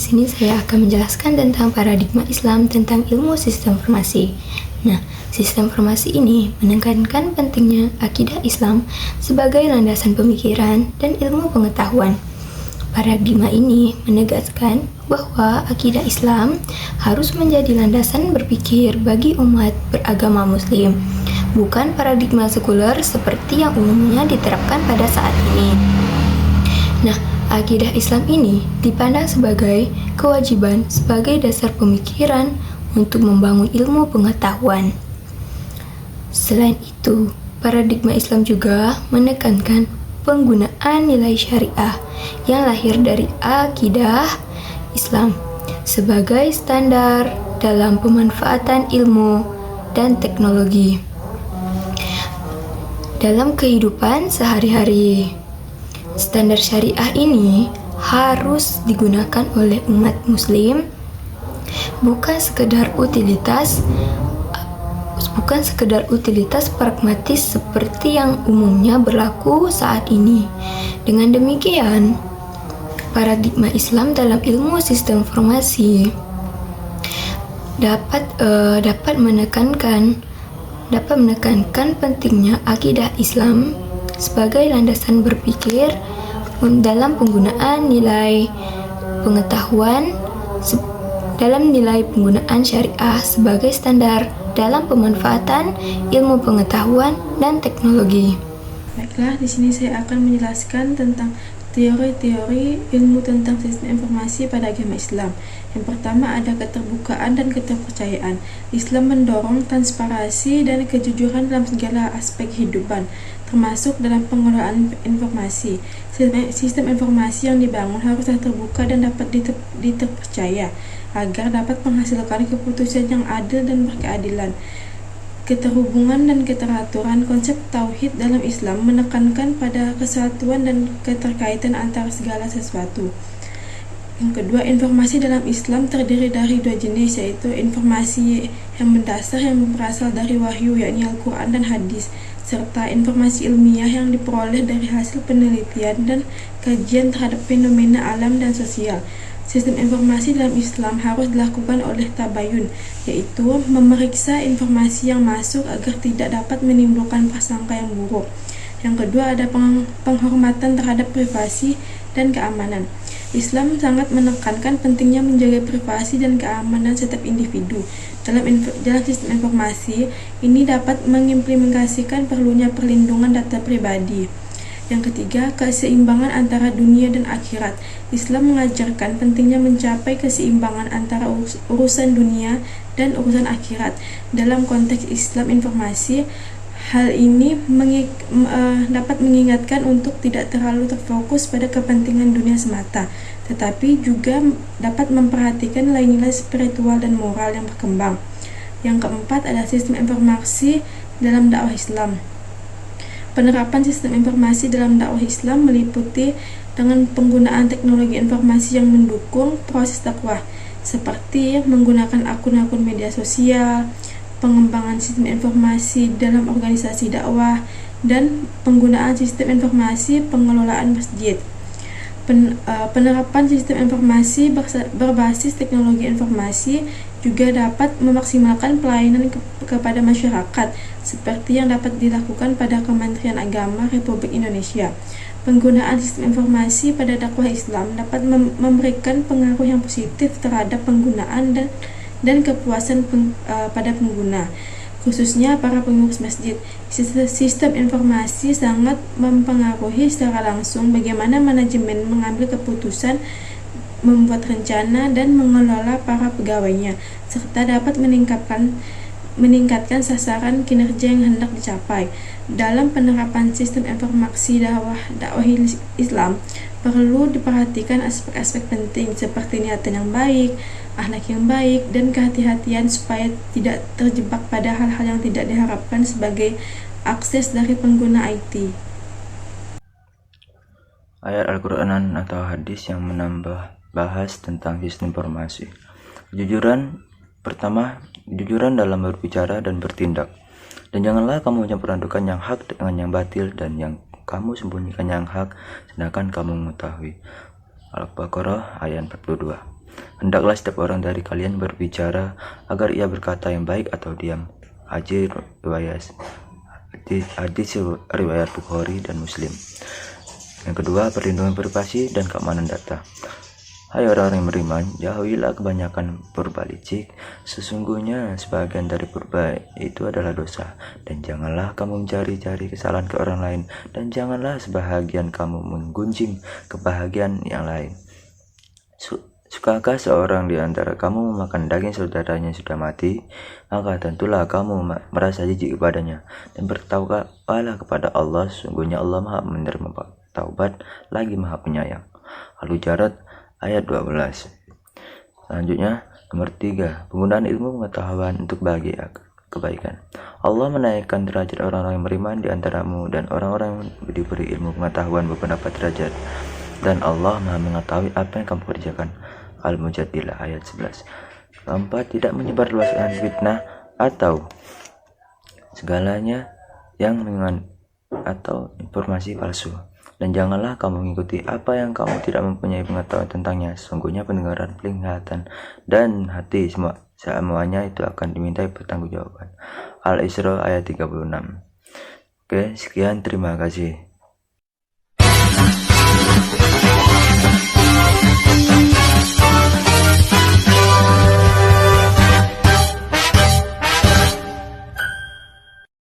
sini saya akan menjelaskan tentang paradigma Islam tentang ilmu sistem informasi. Nah, sistem informasi ini menekankan pentingnya akidah Islam sebagai landasan pemikiran dan ilmu pengetahuan. Paradigma ini menegaskan bahwa akidah Islam harus menjadi landasan berpikir bagi umat beragama Muslim, bukan paradigma sekuler seperti yang umumnya diterapkan pada saat ini. Nah, akidah Islam ini dipandang sebagai kewajiban sebagai dasar pemikiran untuk membangun ilmu pengetahuan. Selain itu, paradigma Islam juga menekankan penggunaan nilai syariah yang lahir dari akidah Islam sebagai standar dalam pemanfaatan ilmu dan teknologi dalam kehidupan sehari-hari. Standar syariah ini harus digunakan oleh umat muslim bukan sekedar utilitas pragmatis seperti yang umumnya berlaku saat ini. Dengan demikian, paradigma Islam dalam ilmu sistem informasi dapat menekankan pentingnya akidah Islam sebagai landasan berpikir dalam penggunaan nilai penggunaan syariah sebagai standar dalam pemanfaatan ilmu pengetahuan dan teknologi. Baiklah, di sini saya akan menjelaskan tentang teori-teori ilmu tentang sistem informasi pada agama Islam. Yang pertama ada keterbukaan dan keterpercayaan. Islam mendorong transparansi dan kejujuran dalam segala aspek kehidupan, termasuk dalam pengelolaan informasi. Sistem informasi yang dibangun haruslah terbuka dan dapat diterpercaya agar dapat menghasilkan keputusan yang adil dan berkeadilan. Keterhubungan dan keteraturan. Konsep tauhid dalam Islam menekankan pada kesatuan dan keterkaitan antara segala sesuatu. Yang kedua, informasi dalam Islam terdiri dari dua jenis, yaitu informasi yang mendasar yang berasal dari wahyu, yakni Al-Quran dan hadis, serta informasi ilmiah yang diperoleh dari hasil penelitian dan kajian terhadap fenomena alam dan sosial. Sistem informasi dalam Islam harus dilakukan oleh tabayun, yaitu memeriksa informasi yang masuk agar tidak dapat menimbulkan prasangka yang buruk. Yang kedua ada penghormatan terhadap privasi dan keamanan. Islam sangat menekankan pentingnya menjaga privasi dan keamanan setiap individu. Dalam sistem informasi, ini dapat mengimplementasikan perlunya perlindungan data pribadi. Yang ketiga, keseimbangan antara dunia dan akhirat. Islam mengajarkan pentingnya mencapai keseimbangan antara urusan dunia dan urusan akhirat. Dalam konteks Islam informasi, hal ini dapat mengingatkan untuk tidak terlalu terfokus pada kepentingan dunia semata, tetapi juga dapat memperhatikan nilai-nilai spiritual dan moral yang berkembang. Yang keempat adalah sistem informasi dalam dakwah Islam. Penerapan sistem informasi dalam dakwah Islam meliputi dengan penggunaan teknologi informasi yang mendukung proses dakwah, seperti menggunakan akun-akun media sosial, pengembangan sistem informasi dalam organisasi dakwah, dan penggunaan sistem informasi pengelolaan masjid. Penerapan sistem informasi berbasis teknologi informasi juga dapat memaksimalkan pelayanan kepada masyarakat seperti yang dapat dilakukan pada Kementerian Agama Republik Indonesia. Penggunaan sistem informasi pada dakwah Islam dapat memberikan pengaruh yang positif terhadap penggunaan dan kepuasan pada pengguna, khususnya para pengurus masjid. Sistem informasi sangat mempengaruhi secara langsung bagaimana manajemen mengambil keputusan, membuat rencana, dan mengelola para pegawainya, serta dapat meningkatkan sasaran kinerja yang hendak dicapai. Dalam penerapan sistem informasi dakwah Islam, perlu diperhatikan aspek-aspek penting seperti niatan yang baik, akhlak yang baik, dan kehati-hatian supaya tidak terjebak pada hal-hal yang tidak diharapkan sebagai akses dari pengguna IT. Ayat Al-Quran atau hadis yang menambah bahas tentang sistem informasi. Kejujuran dalam berbicara dan bertindak. Dan janganlah kamu mencampur-adukan yang hak dengan yang batil, dan yang kamu sembunyikan yang hak sedangkan kamu mengetahui. Al-Baqarah ayat 42. Hendaklah setiap orang dari kalian berbicara agar ia berkata yang baik atau diam. Hadis riwayat Bukhari dan Muslim. Yang kedua, perlindungan privasi dan keamanan data. Hai orang-orang yang beriman, jauhilah kebanyakan purba licik. Sesungguhnya sebagian dari purba itu adalah dosa. Dan janganlah kamu mencari-cari kesalahan ke orang lain. Dan janganlah sebahagian kamu menggunjing kebahagiaan yang lain. Sukakah seorang di antara kamu memakan daging saudaranya yang sudah mati? Maka tentulah kamu merasa jijik kepadanya. Dan bertawakkallah kepada Allah. Sesungguhnya Allah Maha menerima taubat lagi Maha penyayang. Al-Hujurat ayat 12. Selanjutnya, nomor 3, penggunaan ilmu pengetahuan untuk bagi kebaikan. Allah menaikkan derajat orang-orang yang beriman di antaramu dan orang-orang yang diberi ilmu pengetahuan beberapa derajat. Dan Allah Maha mengetahui apa yang kamu kerjakan. Al-Mujadilah ayat 11. Keempat, tidak menyebarluaskan fitnah atau segalanya yang atau informasi palsu. Dan janganlah kamu mengikuti apa yang kamu tidak mempunyai pengetahuan tentangnya. Sesungguhnya pendengaran, penglihatan, dan hati semuanya itu akan dimintai pertanggungjawaban. Al-Isra ayat 36. Oke, sekian, terima kasih.